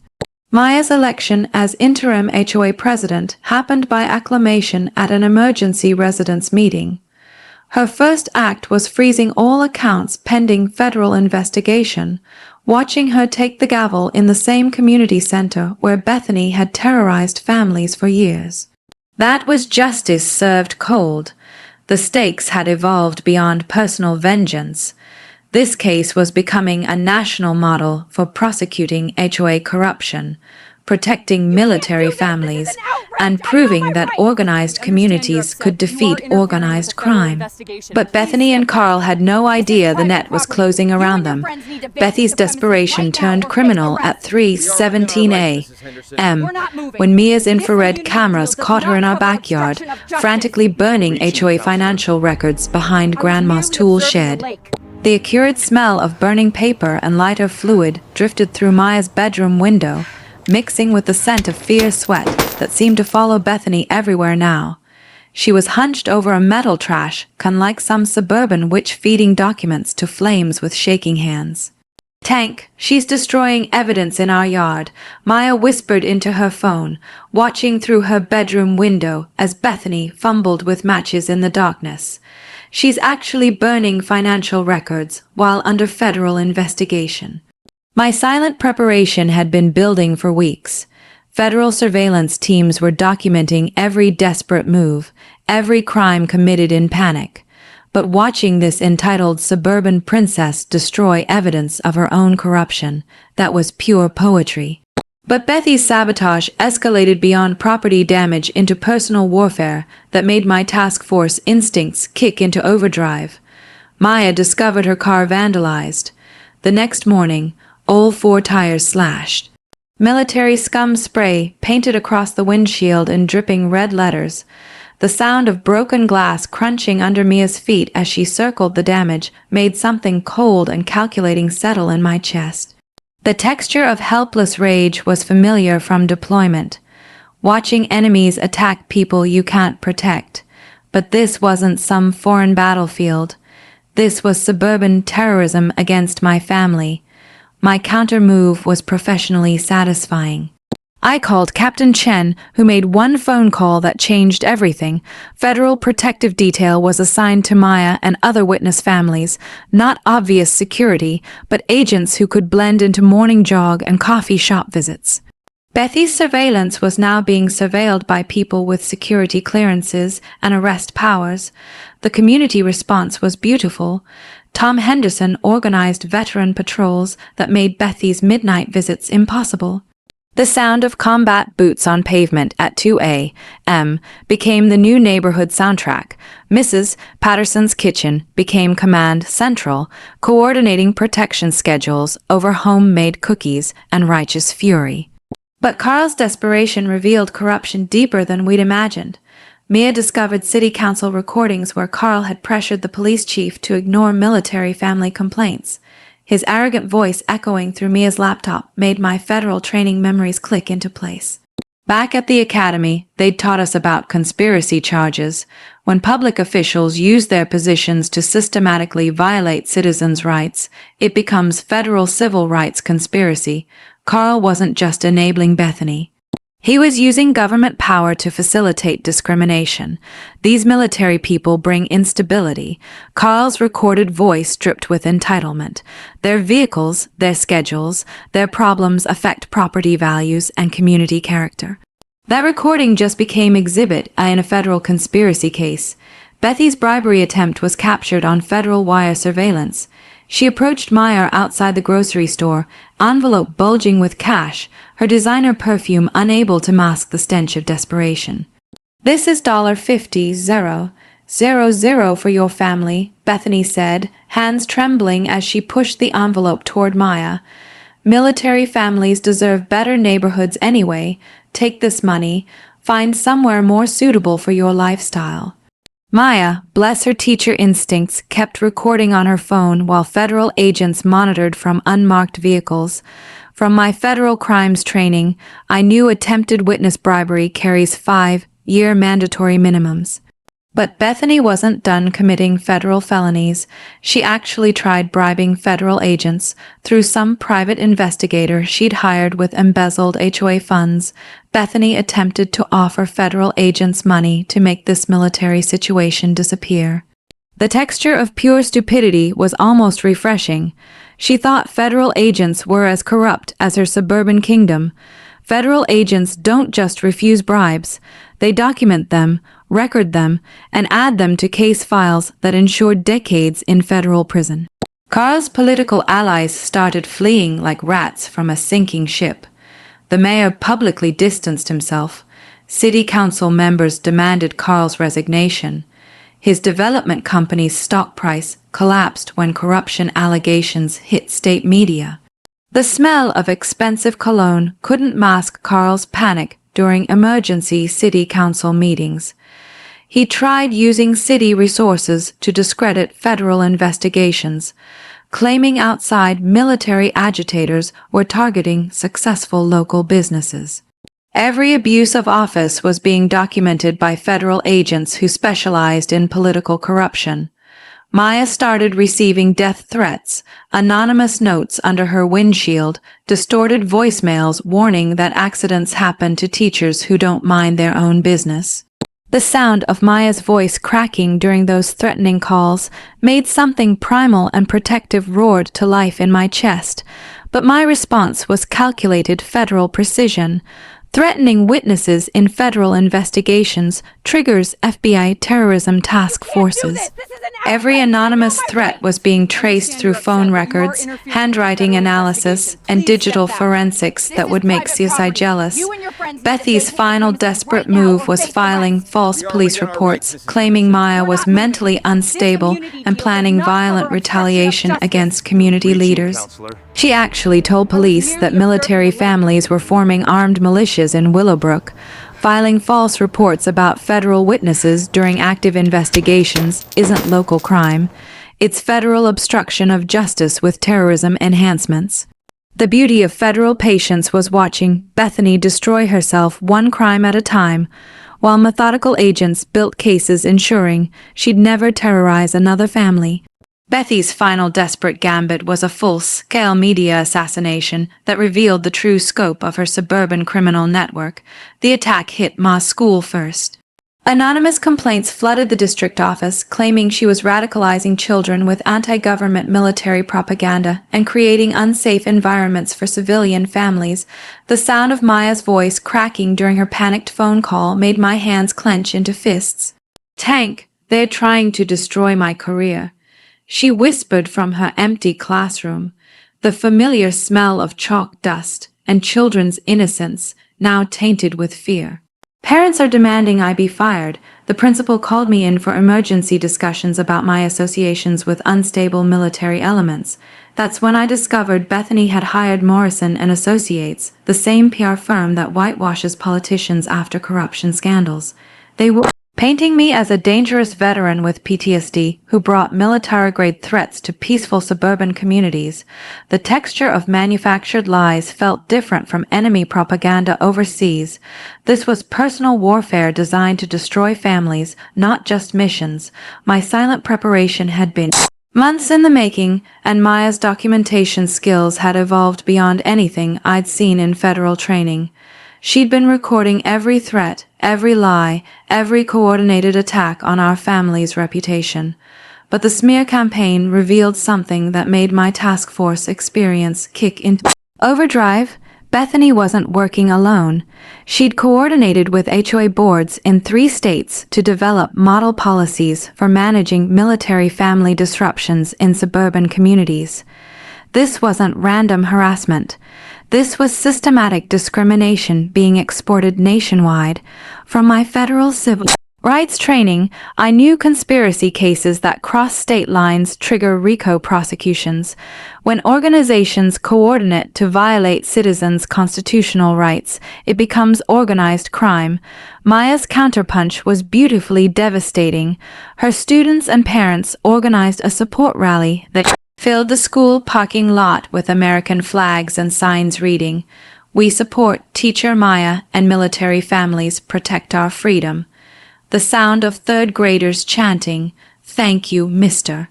Maya's election as interim HOA president happened by acclamation at an emergency residence meeting. Her first act was freezing all accounts pending federal investigation, watching her take the gavel in the same community center where Bethany had terrorized families for years. That was justice served cold. The stakes had evolved beyond personal vengeance. This case was becoming a national model for prosecuting HOA corruption, protecting military families, and proving that organized communities could defeat organized crime. But Bethany and Carl had no idea the net was closing around them. Bethy's desperation turned criminal at 3:17 a.m. when Mia's infrared cameras caught her in our backyard, frantically burning HOA financial records behind Grandma's tool shed. The acrid smell of burning paper and lighter fluid drifted through Maya's bedroom window, mixing with the scent of fierce sweat that seemed to follow Bethany everywhere now. She was hunched over a metal trash can like some suburban witch feeding documents to flames with shaking hands. "Tank, she's destroying evidence in our yard," Maya whispered into her phone, watching through her bedroom window as Bethany fumbled with matches in the darkness. "She's actually burning financial records while under federal investigation." My silent preparation had been building for weeks. Federal surveillance teams were documenting every desperate move, every crime committed in panic. But watching this entitled suburban princess destroy evidence of her own corruption, that was pure poetry. But Bethy's sabotage escalated beyond property damage into personal warfare that made my task force instincts kick into overdrive. Maya discovered her car vandalized. The next morning, all 4 tires slashed. Military scum spray painted across the windshield in dripping red letters. The sound of broken glass crunching under Mia's feet as she circled the damage made something cold and calculating settle in my chest. The texture of helpless rage was familiar from deployment, watching enemies attack people you can't protect. But this wasn't some foreign battlefield. This was suburban terrorism against my family. My counter-move was professionally satisfying. I called Captain Chen, who made one phone call that changed everything. Federal protective detail was assigned to Maya and other witness families, not obvious security, but agents who could blend into morning jog and coffee shop visits. Bethy's surveillance was now being surveilled by people with security clearances and arrest powers. The community response was beautiful. Tom Henderson organized veteran patrols that made Bethy's midnight visits impossible. The sound of combat boots on pavement at 2 a.m. became the new neighborhood soundtrack. Mrs. Patterson's kitchen became command central, coordinating protection schedules over homemade cookies and righteous fury. But Carl's desperation revealed corruption deeper than we'd imagined. Mia discovered city council recordings where Carl had pressured the police chief to ignore military family complaints. His arrogant voice echoing through Mia's laptop made my federal training memories click into place. Back at the academy, they'd taught us about conspiracy charges. When public officials use their positions to systematically violate citizens' rights, it becomes federal civil rights conspiracy. Carl wasn't just enabling Bethany. He was using government power to facilitate discrimination. These military people bring instability. Carl's recorded voice dripped with entitlement. Their vehicles, their schedules, their problems affect property values and community character. That recording just became exhibit A in a federal conspiracy case. Bethy's bribery attempt was captured on federal wire surveillance. She approached Meyer outside the grocery store, envelope bulging with cash, her designer perfume unable to mask the stench of desperation. "This is $50,000 for your family," Bethany said, hands trembling as she pushed the envelope toward Maya. "Military families deserve better neighborhoods anyway. Take this money. Find somewhere more suitable for your lifestyle." Maya, bless her teacher instincts, kept recording on her phone while federal agents monitored from unmarked vehicles. From my federal crimes training, I knew attempted witness bribery carries 5-year mandatory minimums. But Bethany wasn't done committing federal felonies. She actually tried bribing federal agents through some private investigator she'd hired with embezzled HOA funds. Bethany attempted to offer federal agents money to make this military situation disappear. The texture of pure stupidity was almost refreshing. She thought federal agents were as corrupt as her suburban kingdom. Federal agents don't just refuse bribes. They document them, record them, and add them to case files that ensure decades in federal prison. Carl's political allies started fleeing like rats from a sinking ship. The mayor publicly distanced himself. City council members demanded Carl's resignation. His development company's stock price collapsed when corruption allegations hit state media. The smell of expensive cologne couldn't mask Carl's panic during emergency city council meetings. He tried using city resources to discredit federal investigations, claiming outside military agitators were targeting successful local businesses. Every abuse of office was being documented by federal agents who specialized in political corruption. Maya started receiving death threats, anonymous notes under her windshield, distorted voicemails warning that accidents happen to teachers who don't mind their own business. The sound of Maya's voice cracking during those threatening calls made something primal and protective roared to life in my chest, but my response was calculated federal precision. Threatening witnesses in federal investigations triggers FBI terrorism task forces. Every anonymous threat was being traced through phone records, handwriting analysis, and digital forensics that would make CSI jealous. Bethy's final desperate move was filing false police reports, claiming Maya was mentally unstable and planning violent retaliation against community leaders. She actually told police that military families were forming armed militias in Willowbrook. Filing false reports about federal witnesses during active investigations isn't local crime. It's federal obstruction of justice with terrorism enhancements. The beauty of federal patience was watching Bethany destroy herself one crime at a time, while methodical agents built cases ensuring she'd never terrorize another family. Bethy's final desperate gambit was a full-scale media assassination that revealed the true scope of her suburban criminal network. The attack hit Ma's school first. Anonymous complaints flooded the district office, claiming she was radicalizing children with anti-government military propaganda and creating unsafe environments for civilian families. The sound of Maya's voice cracking during her panicked phone call made my hands clench into fists. "Tank, they're trying to destroy my career," she whispered from her empty classroom, the familiar smell of chalk dust and children's innocence now tainted with fear. "Parents are demanding I be fired." The principal called me in for emergency discussions about my associations with unstable military elements. That's when I discovered Bethany had hired Morrison and Associates, the same PR firm that whitewashes politicians after corruption scandals. They were painting me as a dangerous veteran with PTSD who brought military-grade threats to peaceful suburban communities. The texture of manufactured lies felt different from enemy propaganda overseas. This was personal warfare designed to destroy families, not just missions. My silent preparation had been months in the making, and Maya's documentation skills had evolved beyond anything I'd seen in federal training. She'd been recording every threat, every lie, every coordinated attack on our family's reputation. But the smear campaign revealed something that made my task force experience kick into overdrive. Bethany wasn't working alone. She'd coordinated with HOA boards in 3 states to develop model policies for managing military family disruptions in suburban communities. This wasn't random harassment. This was systematic discrimination being exported nationwide. From my federal civil rights training, I knew conspiracy cases that cross state lines trigger RICO prosecutions. When organizations coordinate to violate citizens' constitutional rights, it becomes organized crime. Maya's counterpunch was beautifully devastating. Her students and parents organized a support rally that filled the school parking lot with American flags and signs reading, "We support Teacher Maya and military families protect our freedom." The sound of 3rd graders chanting, "Thank you, Mr.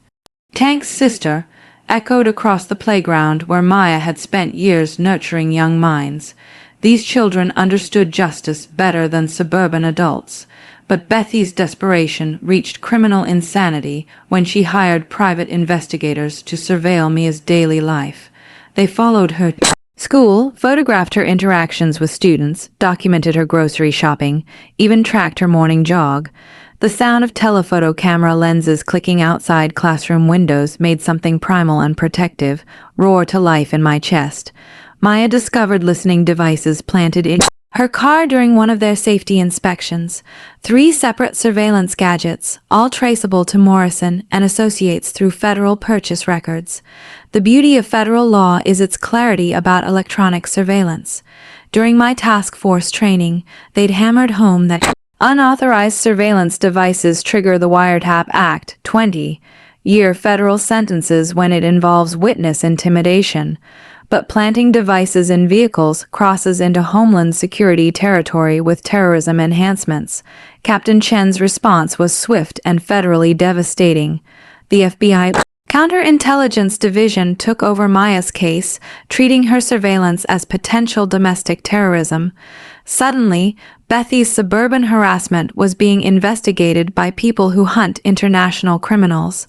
Tank's sister," echoed across the playground where Maya had spent years nurturing young minds. These children understood justice better than suburban adults. But Bethy's desperation reached criminal insanity when she hired private investigators to surveil Mia's daily life. They followed her to school, photographed her interactions with students, documented her grocery shopping, even tracked her morning jog. The sound of telephoto camera lenses clicking outside classroom windows made something primal and protective roar to life in my chest. Maya discovered listening devices planted in her car during one of their safety inspections. 3 separate surveillance gadgets, all traceable to Morrison and associates through federal purchase records. The beauty of federal law is its clarity about electronic surveillance. During my task force training, they'd hammered home that unauthorized surveillance devices trigger the Wiretap Act, 20-year federal sentences when it involves witness intimidation. But planting devices in vehicles crosses into Homeland Security territory with terrorism enhancements. Captain Chen's response was swift and federally devastating. The FBI Counterintelligence Division took over Maya's case, treating her surveillance as potential domestic terrorism. Suddenly, Bethy's suburban harassment was being investigated by people who hunt international criminals.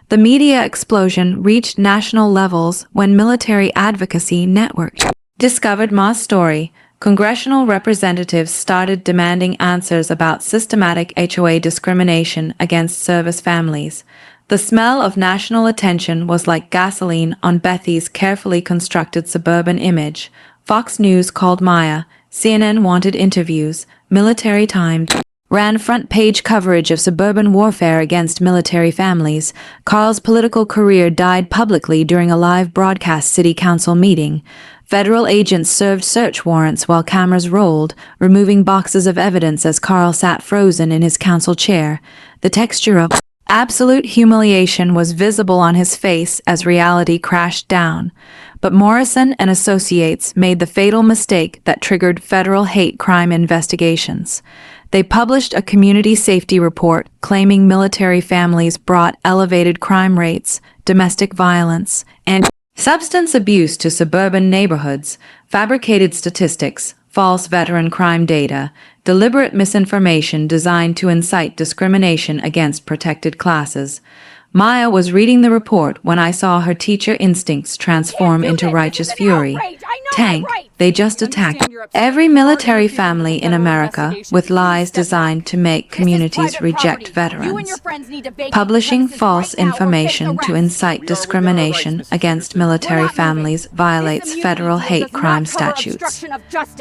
The media explosion reached national levels when Military Advocacy Network discovered Ma's story. Congressional representatives started demanding answers about systematic HOA discrimination against service families. The smell of national attention was like gasoline on Bethy's carefully constructed suburban image. Fox News called Maya, CNN wanted interviews, Military Times ran front-page coverage of suburban warfare against military families. Carl's political career died publicly during a live broadcast city council meeting. Federal agents served search warrants while cameras rolled, removing boxes of evidence as Carl sat frozen in his council chair. The texture of absolute humiliation was visible on his face as reality crashed down. But Morrison and Associates made the fatal mistake that triggered federal hate crime investigations. They published a community safety report claiming military families brought elevated crime rates, domestic violence, and substance abuse to suburban neighborhoods, fabricated statistics, false veteran crime data, deliberate misinformation designed to incite discrimination against protected classes. Maya was reading the report when I saw her teacher instincts transform into righteous fury. Tank, they just attacked every military family in America with lies designed to make communities reject veterans. Publishing false information to incite discrimination against military families violates federal hate crime statutes.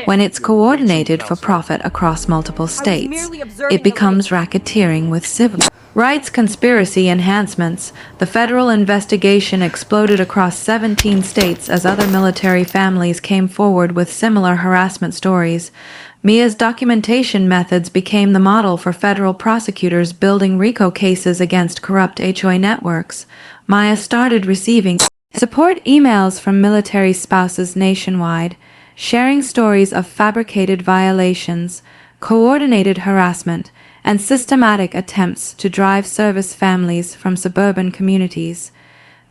When it's coordinated for profit across multiple states, it becomes racketeering with civil rights conspiracy enhancements. The federal investigation exploded across 17 states as other military families came forward with similar harassment stories. Mia's documentation methods became the model for federal prosecutors building RICO cases against corrupt HOA networks. Maya started receiving support emails from military spouses nationwide, sharing stories of fabricated violations, coordinated harassment, and systematic attempts to drive service families from suburban communities.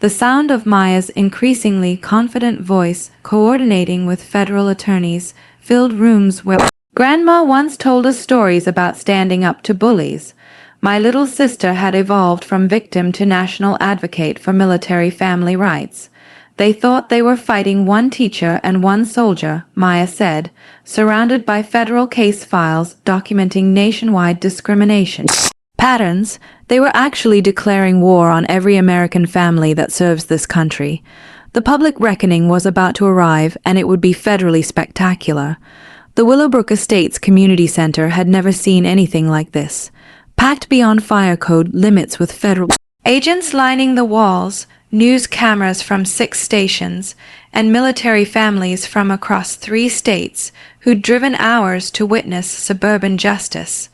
The sound of Maya's increasingly confident voice coordinating with federal attorneys filled rooms where Grandma once told us stories about standing up to bullies. My little sister had evolved from victim to national advocate for military family rights. They thought they were fighting one teacher and one soldier, Maya said, surrounded by federal case files documenting nationwide discrimination patterns. They were actually declaring war on every American family that serves this country. The public reckoning was about to arrive, and it would be federally spectacular. The Willowbrook Estates Community Center had never seen anything like this. Packed beyond fire code limits with federal agents lining the walls, news cameras from 6 stations, and military families from across 3 states who'd driven hours to witness suburban justice.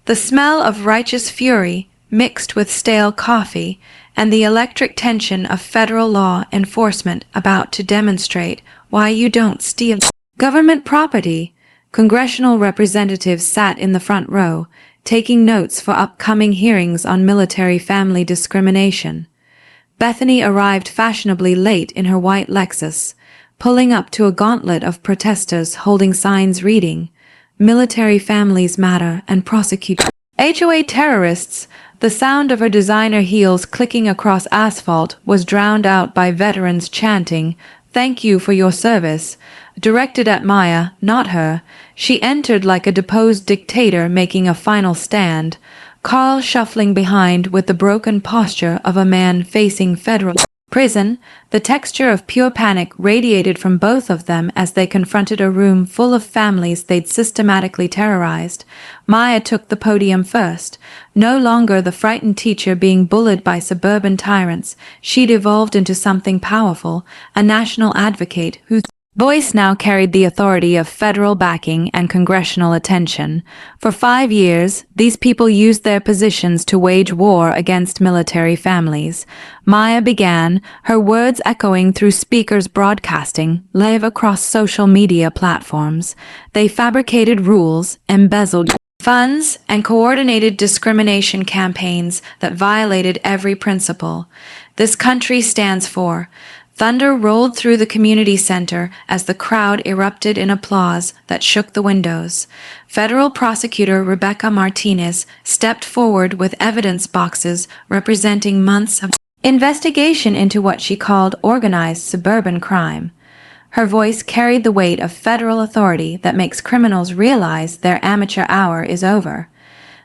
The smell of righteous fury mixed with stale coffee and the electric tension of federal law enforcement about to demonstrate why you don't steal government property. Congressional representatives sat in the front row, taking notes for upcoming hearings on military family discrimination. Bethany arrived fashionably late in her white Lexus, pulling up to a gauntlet of protesters holding signs reading, "Military families matter and prosecute HOA terrorists." The sound of her designer heels clicking across asphalt was drowned out by veterans chanting, "Thank you for your service," directed at Maya, not her. She entered like a deposed dictator making a final stand, Carl shuffling behind with the broken posture of a man facing federal prison. The texture of pure panic radiated from both of them as they confronted a room full of families they'd systematically terrorized. Maya took the podium first. No longer the frightened teacher being bullied by suburban tyrants, she'd evolved into something powerful, a national advocate whose voice now carried the authority of federal backing and congressional attention. For 5 years, these people used their positions to wage war against military families. Maya began, her words echoing through speakers broadcasting live across social media platforms. They fabricated rules, embezzled funds, and coordinated discrimination campaigns that violated every principle this country stands for. Thunder rolled through the community center as the crowd erupted in applause that shook the windows. Federal prosecutor Rebecca Martinez stepped forward with evidence boxes representing months of investigation into what she called organized suburban crime. Her voice carried the weight of federal authority that makes criminals realize their amateur hour is over.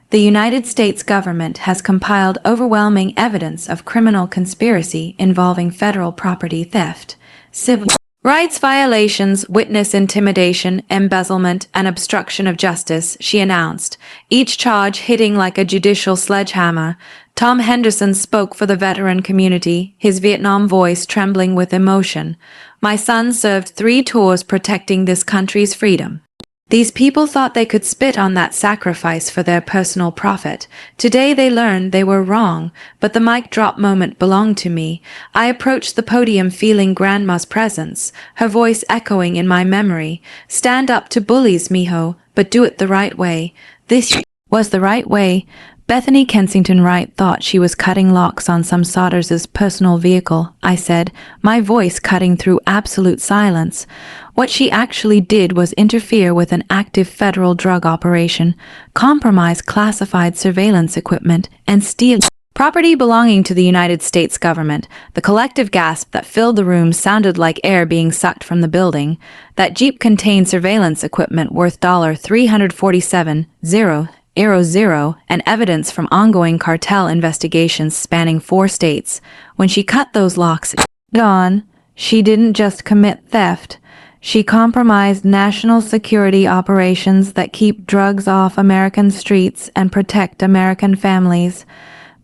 The United States government has compiled overwhelming evidence of criminal conspiracy involving federal property theft, civil rights violations, witness intimidation, embezzlement, and obstruction of justice, she announced, each charge hitting like a judicial sledgehammer. Tom Henderson spoke for the veteran community, his Vietnam voice trembling with emotion. "My son served 3 tours protecting this country's freedom. These people thought they could spit on that sacrifice for their personal profit. Today they learned they were wrong, but the mic drop moment belonged to me. I approached the podium feeling Grandma's presence, her voice echoing in my memory. Stand up to bullies, mijo, but do it the right way." This was the right way. Bethany Kensington Wright thought she was cutting locks on some Sauters's personal vehicle, I said, my voice cutting through absolute silence. What she actually did was interfere with an active federal drug operation, compromise classified surveillance equipment, and steal property belonging to the United States government. The collective gasp that filled the room sounded like air being sucked from the building. That Jeep contained surveillance equipment worth $347,000 and evidence from ongoing cartel investigations spanning 4 states. When she cut those locks on, she didn't just commit theft. She compromised national security operations that keep drugs off American streets and protect American families.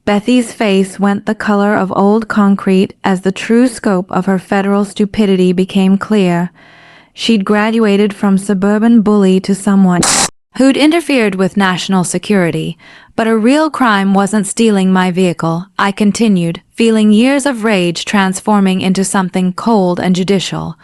Bethy's face went the color of old concrete as the true scope of her federal stupidity became clear. She'd graduated from suburban bully to someone who'd interfered with national security. But a real crime wasn't stealing my vehicle, I continued, feeling years of rage transforming into something cold and judicial.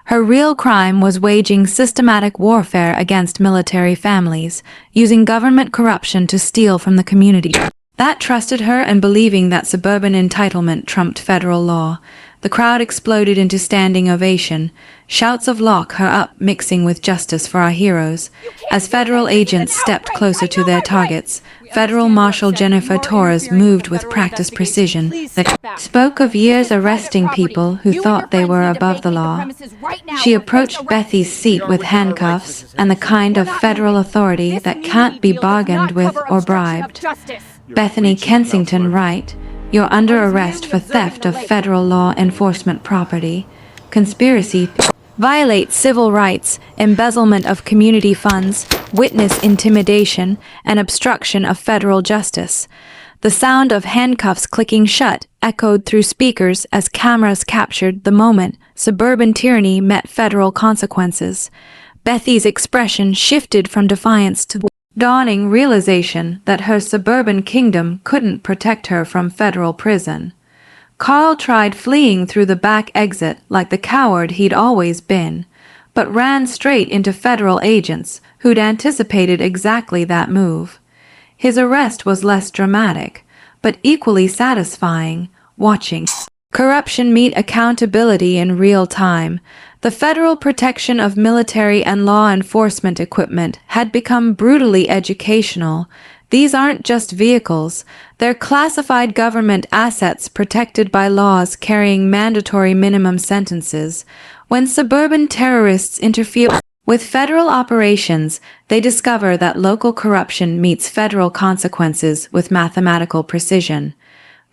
Her real crime was waging systematic warfare against military families, using government corruption to steal from the community that trusted her and believing that suburban entitlement trumped federal law. The crowd exploded into standing ovation. Shouts of "Lock her up" mixing with "Justice for our heroes." As federal agents stepped closer to their targets, Federal Marshal Jennifer Torres moved with practiced precision that spoke of years arresting people who thought they were above the law. She approached Bethy's seat with handcuffs and the kind of federal authority that can't be bargained with or bribed. Bethany Kensington Wright, you're under arrest for theft of federal law enforcement property, conspiracy, violate civil rights, embezzlement of community funds, witness intimidation, and obstruction of federal justice. The sound of handcuffs clicking shut echoed through speakers as cameras captured the moment suburban tyranny met federal consequences. Bethy's expression shifted from defiance to dawning realization that her suburban kingdom couldn't protect her from federal prison. Carl tried fleeing through the back exit like the coward he'd always been, but ran straight into federal agents who'd anticipated exactly that move. His arrest was less dramatic, but equally satisfying, watching corruption meet accountability in real time. The federal protection of military and law enforcement equipment had become brutally educational. These aren't just vehicles, they're classified government assets protected by laws carrying mandatory minimum sentences. When suburban terrorists interfere with federal operations, they discover that local corruption meets federal consequences with mathematical precision.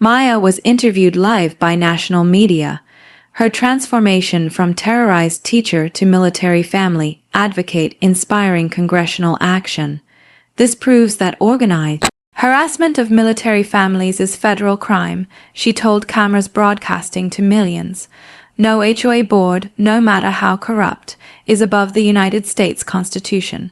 Maya was interviewed live by national media. Her transformation from terrorized teacher to military family advocate inspiring congressional action. This proves that organized harassment of military families is federal crime, she told cameras broadcasting to millions. No HOA board, no matter how corrupt, is above the United States Constitution.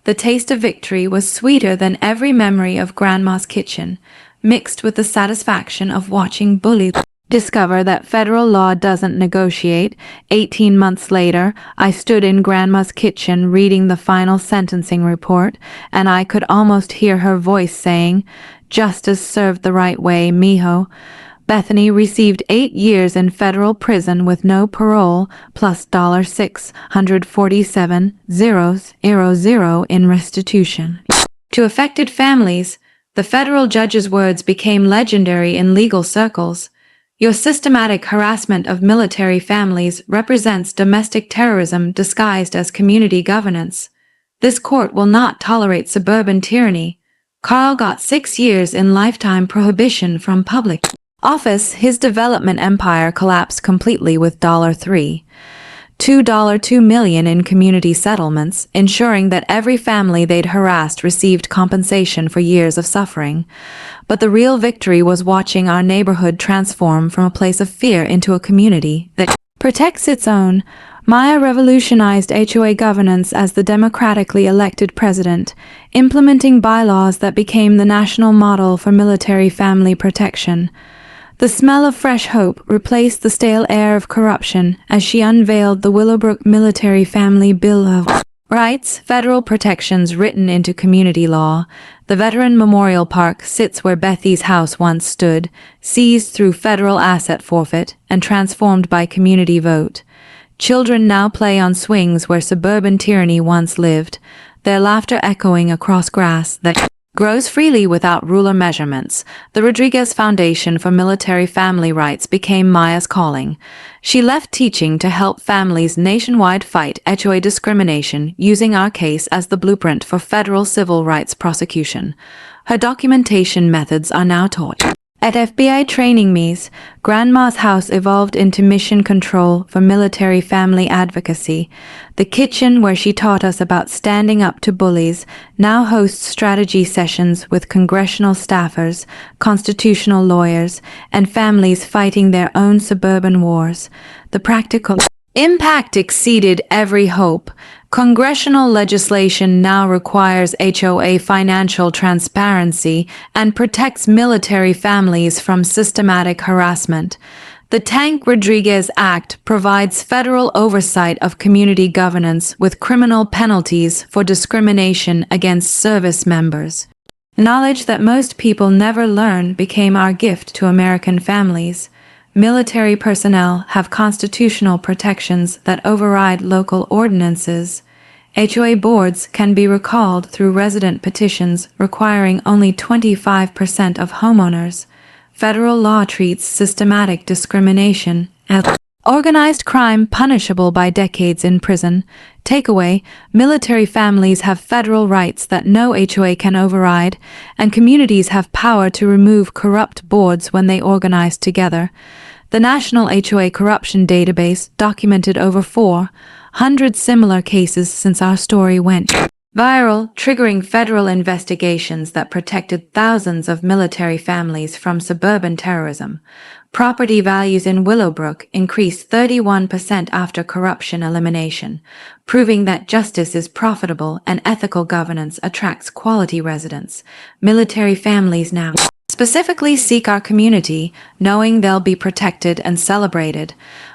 The taste of victory was sweeter than every memory of Grandma's kitchen, mixed with the satisfaction of watching bullies discover that federal law doesn't negotiate. 18 months later, I stood in Grandma's kitchen reading the final sentencing report, and I could almost hear her voice saying, "Justice served the right way, mijo." Bethany received 8 years in federal prison with no parole, plus $647,000 in restitution. To affected families, the federal judge's words became legendary in legal circles. Your systematic harassment of military families represents domestic terrorism disguised as community governance. This court will not tolerate suburban tyranny. Carl got 6 years in lifetime prohibition from public office. His development empire collapsed completely with $2 million in community settlements, ensuring that every family they'd harassed received compensation for years of suffering. But the real victory was watching our neighborhood transform from a place of fear into a community that protects its own. Maya revolutionized HOA governance as the democratically elected president, implementing bylaws that became the national model for military family protection. The smell of fresh hope replaced the stale air of corruption as she unveiled the Willowbrook Military Family Bill of Rights, federal protections written into community law. The Veteran Memorial Park sits where Bethy's house once stood, seized through federal asset forfeit and transformed by community vote. Children now play on swings where suburban tyranny once lived, their laughter echoing across grass that grows freely without ruler measurements. The Rodriguez Foundation for Military Family Rights became Maya's calling. She left teaching to help families nationwide fight HOA discrimination, using our case as the blueprint for federal civil rights prosecution. Her documentation methods are now taught at FBI training meets. Grandma's house evolved into mission control for military family advocacy. The kitchen, where she taught us about standing up to bullies, now hosts strategy sessions with congressional staffers, constitutional lawyers, and families fighting their own suburban wars. The practical impact exceeded every hope. Congressional legislation now requires HOA financial transparency and protects military families from systematic harassment. The Tank Rodriguez Act provides federal oversight of community governance with criminal penalties for discrimination against service members. Knowledge that most people never learn became our gift to American families. Military personnel have constitutional protections that override local ordinances. HOA boards can be recalled through resident petitions requiring only 25% of homeowners. Federal law treats systematic discrimination as organized crime punishable by decades in prison. Takeaway: military families have federal rights that no HOA can override, and communities have power to remove corrupt boards when they organize together. The National HOA Corruption Database documented over 400 similar cases since our story went viral, triggering federal investigations that protected thousands of military families from suburban terrorism. Property values in Willowbrook increased 31% after corruption elimination, proving that justice is profitable and ethical governance attracts quality residents. Military families now specifically seek our community, knowing they'll be protected and celebrated.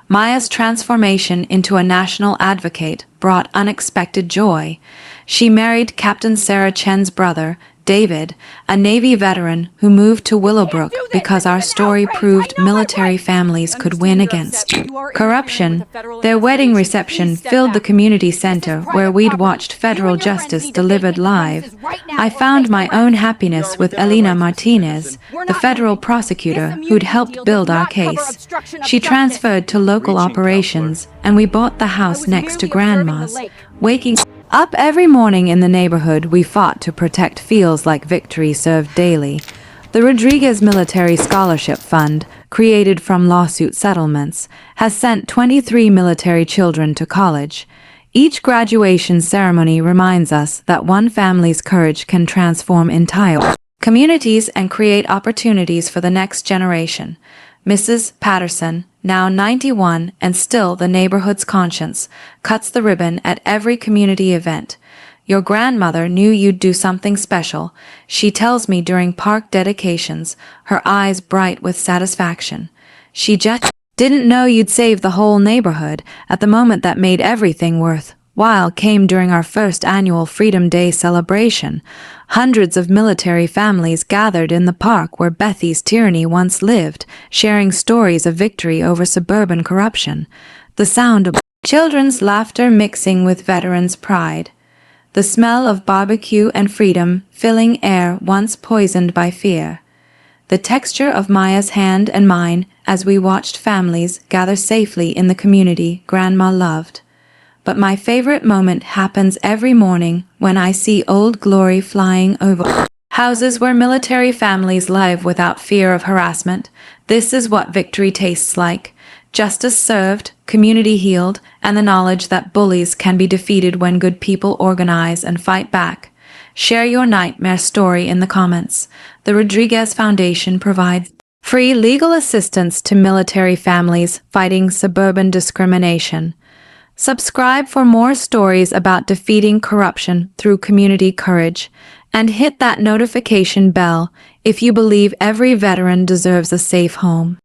Maya's transformation into a national advocate brought unexpected joy. She married Captain Sarah Chen's brother, David, a Navy veteran who moved to Willowbrook because our story proved military families could win against corruption. Their wedding reception filled the community center where we'd watched federal justice delivered live. I found my own happiness with Elena Martinez, the federal prosecutor who'd helped build our case. She transferred to local operations, and we bought the house next to Grandma's. Waking up every morning in the neighborhood we fought to protect feels like victory served daily. The Rodriguez Military Scholarship Fund, created from lawsuit settlements, has sent 23 military children to college. Each graduation ceremony reminds us that one family's courage can transform entire communities and create opportunities for the next generation. Mrs. Patterson, now 91 and still the neighborhood's conscience, cuts the ribbon at every community event. Your grandmother knew you'd do something special, she tells me during park dedications, her eyes bright with satisfaction. She just didn't know you'd save the whole neighborhood. At the moment that made everything worthwhile came during our first annual Freedom Day celebration. Hundreds of military families gathered in the park where Bethy's tyranny once lived, sharing stories of victory over suburban corruption. The sound of children's laughter mixing with veterans' pride. The smell of barbecue and freedom filling air once poisoned by fear. The texture of Maya's hand and mine as we watched families gather safely in the community Grandma loved. But my favorite moment happens every morning when I see Old Glory flying over houses where military families live without fear of harassment. This is what victory tastes like. Justice served, community healed, and the knowledge that bullies can be defeated when good people organize and fight back. Share your nightmare story in the comments. The Rodriguez Foundation provides free legal assistance to military families fighting suburban discrimination. Subscribe for more stories about defeating corruption through community courage, and hit that notification bell if you believe every veteran deserves a safe home.